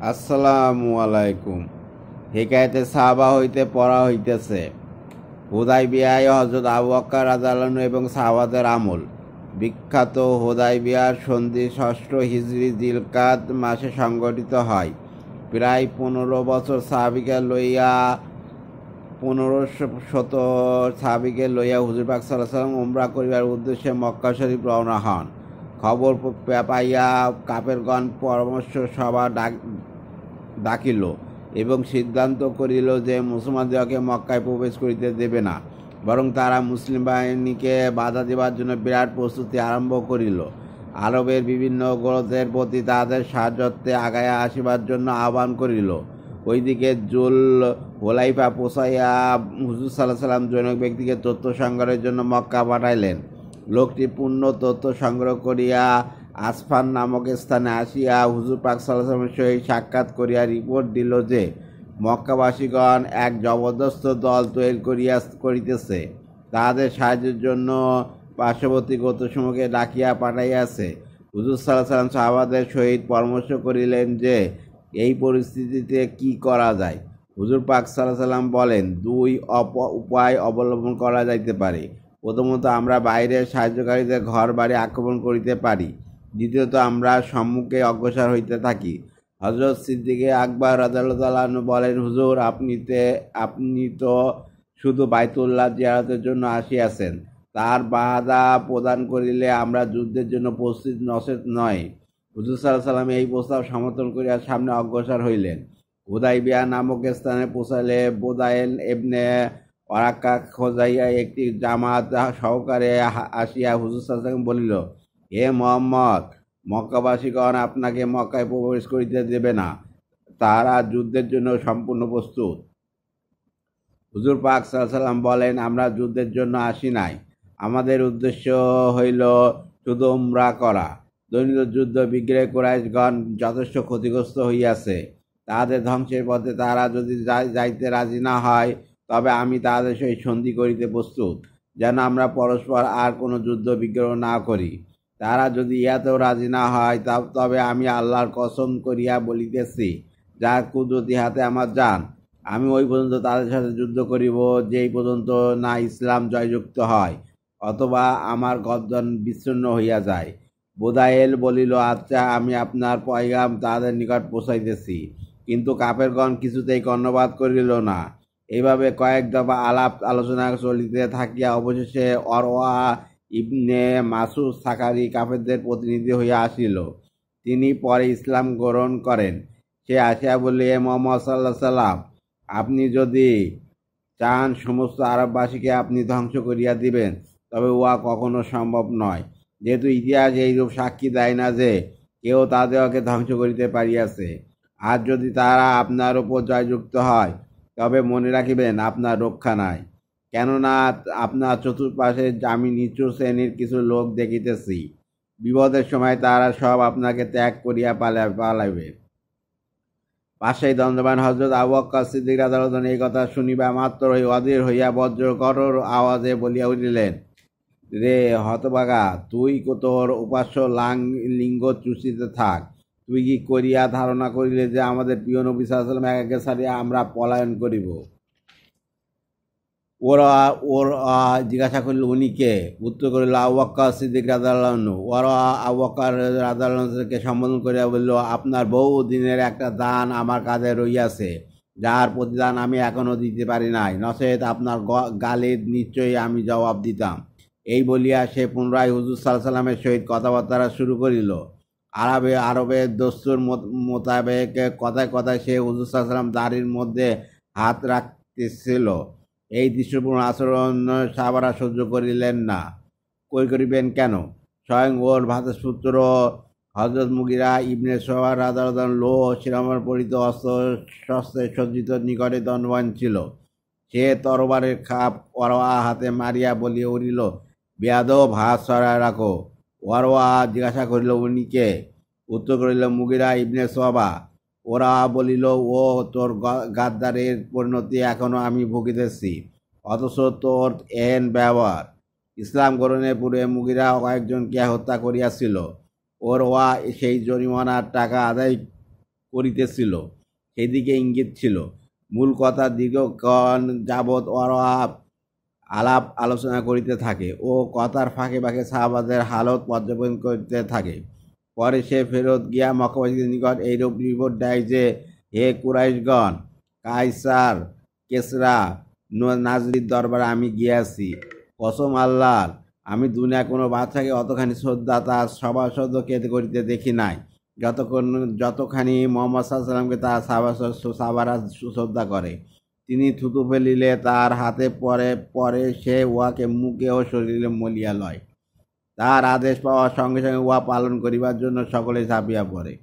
আসসালামু আলাইকুম। হিকায়াতে সাহাবা হইতে পড়া হইতেছে হুদাইবিয়ায় হযরত আবু বকর রাদিয়াল্লাহু আনহু এবং সাহাবাদের আমল। বিখ্যাত হুদাইবিয়ার সন্ধি ষষ্ঠ হিজরি জিলকাদ মাসে সংগঠিত হয়। প্রায় 15 বছর সাহাবিকে লইয়া 1500 সাহাবিকে লইয়া হুজুর পাক সাল্লাল্লাহু আলাইহি ওয়াসাল্লাম উমরা করিবার উদ্দেশ্যে মক্কা শরীফ রওনা হন। খবর পাইয়া কাফেরগণ পরামর্শ সভা ডাকিল এবং সিদ্ধান্ত করিল যে মুসলমানদেরকে মক্কায় প্রবেশ করিতে দেবে না, বরং তারা মুসলিম বাহিনীকে বাধা দেবার জন্য বিরাট প্রস্তুতি আরম্ভ করিল। আরবের বিভিন্ন গোত্রের প্রতি তাদের সাহায্যে আগায়া আসিবার জন্য আহ্বান করিল। ওইদিকে জুল হুলাইফা পৌঁছাইয়া হুজুর সাল্লাল্লাহু আলাইহি ওয়াসাল্লাম জনক ব্যক্তিকে তথ্য সংগ্রহের জন্য মক্কা পাঠাইলেন। লোকটি পূর্ণ তথ্য সংগ্রহ করিয়া আসফান নামক স্থানে আসিয়া হুজুর পাক সাল্লাল্লাহু আলাইহি ওয়াসাল্লামের সহিত সাক্ষাৎ করিয়া রিপোর্ট দিল যে মক্কাবাসীগণ এক জবরদস্ত দল তৈরি করিতেছে, তাহাদের সাহায্যের জন্য পার্শ্ববর্তী গোত্রসমূহকে ডাকিয়া পাঠাইয়াছে। হুজুর সাল্লাল্লাহু আলাইহি ওয়াসাল্লাম সাহাবাদের সহিত পরামর্শ করিলেন যে এই পরিস্থিতিতে কি করা যায়। হুজুর পাক সাল্লাল্লাহু আলাইহি ওয়াসাল্লাম বলেন, দুই উপায় অবলম্বন করা যাইতে পারে। প্রথমত, আমরা বাইরের সাহায্যকারীদের ঘর বাড়ি আক্রমণ করিতে পারি। দ্বিতীয়ত, আমরা সম্মুখে অগ্রসর হইতে থাকি। হযরত সিদ্দিক আকবর রাদিয়াল্লাহু আনহু বলেন, হুজুর, আপনি তো শুধু বাইতুল্লাহ জিয়ারতের জন্য আসিয়াছেন, তার বাধা প্রদান করিলে আমরা যুদ্ধের জন্য প্রস্তুত নয়। হুজুর সাল্লাল্লাহু আলাইহি ওয়াসাল্লাম এই প্রস্তাব সমর্থন করিয়া সামনে অগ্রসর হইলেন। হুদাইবিয়া নামক স্থানে পৌঁছাইলে বুদাইল ইবনে ওয়ারাকা খোজাইয়া একটি জামাত সহকারে আসিয়া হুজুর সাল্লাল্লাহু আলাইহি ওয়াসাল্লাম বলিল, হে মুহাম্মদ, মক্কাবাসীগণ আপনাকে মক্কায় প্রবেশ করিতে দেবে না, তারা যুদ্ধের জন্য সম্পূর্ণ প্রস্তুত। হুজুর পাক সাল্লাল্লাহু আলাইহি ওয়াসাল্লাম বলেন, আমরা যুদ্ধের জন্য আসি নাই, আমাদের উদ্দেশ্য হইল শুধু উমরা করা। দৈনিক যুদ্ধ বিগ্রহে কুরাইশগণ যথেষ্ট ক্ষতিগ্রস্ত হইয়াছে, তাহাদের ধ্বংসের পথে তারা যদি যাইতে রাজি না হয়, তবে আমি তাহাদের সহিত সন্ধি করিতে প্রস্তুত, যেন আমরা পরস্পর আর কোনো যুদ্ধ বিগ্রহ না করি। তারা যদি ইহাতেও রাজি না হয়, তবে আমি আল্লাহর কসম করিয়া বলিতেছি, যার কুদরতি হাতে আমার জান, আমি ওই পর্যন্ত তাদের সাথে যুদ্ধ করিব, যেই পর্যন্ত না ইসলাম জয়যুক্ত হয় অথবা আমার গর্দন বিচ্ছিন্ন হইয়া যায়। বুদাইল বলিল, আচ্ছা, আমি আপনার পয়গাম তাদের নিকট পৌঁছাইতেছি। কিন্তু কাফেরগণ কিছুতেই কর্ণপাত করিল না। এইভাবে কয়েক দফা আলাপ আলোচনা চলিতে থাকিয়া অবশেষে অরওয়া ইবনে মাসুদ সাকারি কাফেরদের প্রতিনিধি হইয়া আসিল। তিনি পরে ইসলাম গ্রহণ করেন। সে আসিয়া বললে, হে মুহাম্মদ সাল্লাল্লাহু আলাইহি ওয়াসাল্লাম, আপনি যদি চান সমস্ত আরববাসীকে আপনি ধ্বংস করিয়া দিবেন, তবে উহা কখনো সম্ভব নয়, যেহেতু ইতিহাস এইরূপ সাক্ষী দেয় না যে কেউ তাদেরকে ধ্বংস করিতে পারিয়াছে। আর যদি তারা আপনার উপর জয়যুক্ত হয়, তবে মনে রাখিবেন আপনার রক্ষা নাই, কেননা আপনার চতুর্পাশে আমি নিচু শ্রেণীর কিছু লোক দেখিতেছি। বিপদের সময় তারা সব আপনাকে ত্যাগ করিয়া পালাইবে। পাশেই দণ্ডবান হযরত আবু বকর সিদ্দিক রাদিয়াল্লাহু আনহু এই কথা শুনিবা মাত্রই অধীর হইয়া বজ্র কঠোর আওয়াজে বলিয়া উঠিলেন, রে হতভাগা, তুই তোর উপাস্য লিঙ্গ চুষিতে থাক। তুই কি করিয়া ধারণা করিলে যে আমাদের প্রিয় নবী সাল্লাল্লাহু আলাইহি ওয়াসাল্লাম একে ছাড়িয়া আমরা পলায়ন করিব? ওরা জিজ্ঞাসা করিল, উনি কে? উত্তর করিল, আবু বকর সিদ্দিক রাদিয়াল্লাহু আনহু। ওরা আবু বকর রাদিয়াল্লাহু আনহুকে সম্বোধন করিয়া বলিল, আপনার বহু দিনের একটা দান আমার কাঁধে রইয়াছে, যার প্রতিদান আমি এখনো দিতে পারি নাই, নচেৎ আপনার গালির নিশ্চয়ই আমি জবাব দিতাম। এই বলিয়া সে পুনরায় হুজুর সাল্লাল্লাহু আলাইহি ওয়াসাল্লামের সহিত কথাবার্তা শুরু করিল। আরবের দস্তুর মোতাবেক কথায় কথায় সে হুজুর সাল্লাল্লাহু আলাইহি ওয়াসাল্লাম দাড়ির মধ্যে হাত রাখতেছিল। এই দৃশ্যপূর্ণ আচরণ সাহাবারা সহ্য করিবেন কেন? স্বয়ং ওর ভ্রাতুষ্পুত্র হযরত মুগীরা ইবনে শুবা রাদিয়াল্লাহু আনহু লৌহ শিরামর পরিহিত শস্ত্রে সজ্জিত নিকটে দণ্ডবান ছিল। সে তরবারের খাপ ওরওয়া হাতে মারিয়া বলিয়া উঠিল, বেয়াদব, হাত সরাইয়া রাখো। ওরওয়া জিজ্ঞাসা করিল, উনি কে? উত্তর করিল, মুগীরা ইবনে শুবা। ওরা বলিল, ও তোর গাদ্দারের পরিণতি এখনো আমি ভুগিতেছি, অথচ তোর এহেন ব্যবহার। ইসলাম গ্রহণের পূর্বে মুগীরা কয়েকজনকে হত্যা করিয়াছিল। ওর সেই জরিমানার টাকা আদায় করিতেছিল সেদিকে ইঙ্গিত ছিল। মূল কথা দীর্ঘক্ষণ যাবৎ ওরা আলাপ আলোচনা করিতে থাকে ও কথার ফাঁকে ফাঁকে সাহাবাদের হালত পর্যবেক্ষণ করিতে থাকে। পরে সে ফেরত গিয়া মক্কাবাসীদের নিকট এইরূপ রিপোর্ট দেয় যে, হে কুরাইশগণ, কায়সার কেসরা নাজরির দরবারে আমি গিয়াছি। কসম আল্লাহর, আমি দুনিয়া কোনো বাচ্চাকে অতখানি শ্রদ্ধা তার সভাসদকে করিতে দেখি নাই যতখানি মোহাম্মদ সাল্লামকে তার সাহাবারা শ্রদ্ধা করে। তিনি থুতু ফেলিলে তার হাতে পরে পরে সে উহাকে মুখে ও শরীরে মলিয়া লয়। তার আদেশ পাওয়ার সঙ্গে সঙ্গে উহা পালন করিবার জন্য সকলে ঝাঁপিয়া পড়ে।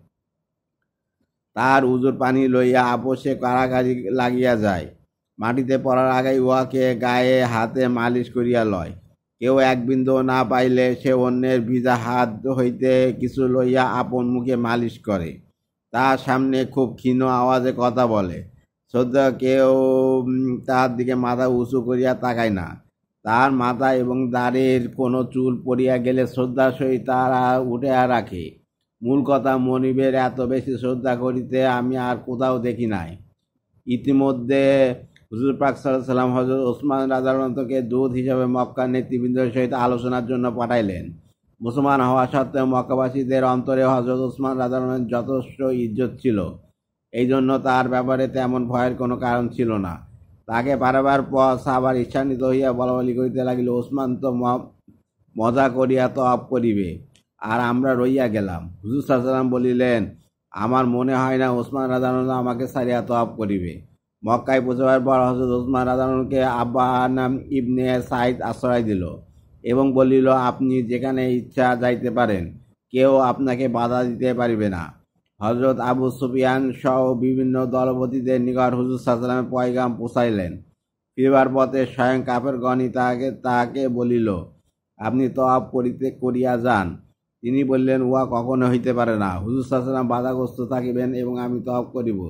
তার উজুর পানি লইয়া আপোষে কারাকারি লাগিয়া যায়। মাটিতে পড়ার আগে উহাকে গায়ে হাতে মালিশ করিয়া লয়। কেউ এক বিন্দু না পাইলে সে অন্যের ভিজা হাত হইতে কিছু লইয়া আপন মুখে মালিশ করে। তার সামনে খুব ক্ষীণ আওয়াজে কথা বলে। শ্রদ্ধা কেউ তার দিকে মাথা উঁচু করিয়া তাকায় না। তার মাথা এবং দাড়ির কোনো চুল পড়িয়া গেলে শ্রদ্ধার সহিত তারা উঠিয়া রাখে। মূল কথা, মনিবের এত বেশি শ্রদ্ধা করিতে আমি আর কোথাও দেখি নাই। ইতিমধ্যে হুজুর পাক সাল্লাল্লাহু আলাইহি ওয়াসাল্লাম হযরত ওসমান রাদিয়াল্লাহু কে দূত হিসাবে মক্কার নেতৃবৃন্দের সহিত আলোচনার জন্য পাঠাইলেন। মুসলমান হওয়া সত্ত্বেও মক্কাবাসীদের অন্তরে হযরত ওসমান রাদিয়াল্লাহু যথেষ্ট ইজ্জত ছিল। এই জন্য তার ব্যাপারে তেমন ভয়ের কোনো কারণ ছিল না। তাকে পাঠাবার পর সাহাবারা ঈর্ষান্বিত হইয়া বলাবলি করিতে লাগিল, ওসমান তো মজা করিয়া তওয়াফ করিবে, আর আমরা রইয়া গেলাম। হুজুর সাল্লাল্লাহু আলাইহি ওয়াসাল্লাম বলিলেন, আমার মনে হয় না ওসমান রাদিয়াল্লাহু আমাকে ছাড়িয়া তওয়াফ করিবে। মক্কায় পৌঁছাবার পর হযরত ওসমান রাদিয়াল্লাহুকে আব্বান ইবনে সাইদ আশ্রয় দিল এবং বলিল, আপনি যেখানে ইচ্ছা যাইতে পারেন, কেউ আপনাকে বাধা দিতে পারিবে না। হযরত আবু সুফিয়ান সহ বিভিন্ন দলপতিদের নিকট হুজুর সাল্লাল্লাহু আলাইহি ওয়াসাল্লামের পয়গাম পৌঁছাইলেন। ফিরবার পথে স্বয়ং কাফেরগণই তাকে বলিল, আপনি তওয়াফ করিয়া যান। তিনি বললেন, উহা কখনো হইতে পারে না। হুজুর সাল্লাল্লাহু আলাইহি ওয়াসাল্লাম বাধাগ্রস্ত থাকিবেন এবং আমি তওয়াফ করিব।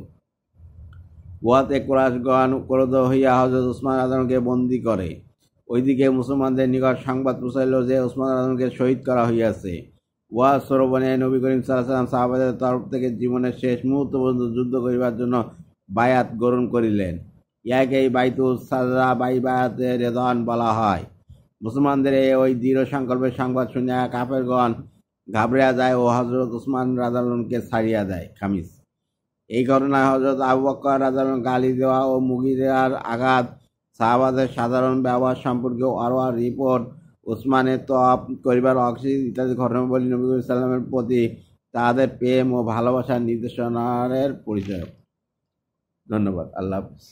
উহাতে কুরাইশগণ ক্রোধ হইয়া হযরত ওসমান রাদিয়াল্লাহুকে বন্দী করে। ওইদিকে মুসলমানদের নিকট সংবাদ পৌঁছাইল যে ওসমান রাদিয়াল্লাহুকে শহীদ করা হইয়াছে। উহা শ্রবণে নবী করিম সাল্লাল্লাহু আলাইহি ওয়াসাল্লাম সাহাবাদের তরফ থেকে জীবনের শেষ মুহূর্ত পর্যন্ত যুদ্ধ করিবার জন্য বায়াত গ্রহণ করিলেন। ইহাকেই বাইতুল সাদরা বাইয়াতে রিদওয়ান বলা হয়। মুসলমানদের ওই দৃঢ় সংকল্পের সংবাদ শুনিয়া কাফেরগণ ঘাবড়িয়া যায় ও হযরত ওসমান রাদিয়াল্লাহুকে ছাড়িয়া দেয়। খামিস এই ঘটনায় হযরত আবু বকর রাদিয়াল্লাহু গালি দেওয়া ও মুগিরার আঘাত, সাহাবাদের সাধারণ ব্যবহার সম্পর্কে অরওয়ার রিপোর্ট, ওসমানের তওয়াফ করিবার অস্বীকৃতি ইত্যাদি ঘটনাবলী নবী করিম সাল্লাল্লাহু আলাইহি ওয়াসাল্লামের প্রতি তাদের প্রেম ও ভালোবাসার নির্দেশনার পরিচয়। ধন্যবাদ। আল্লাহ হাফেজ।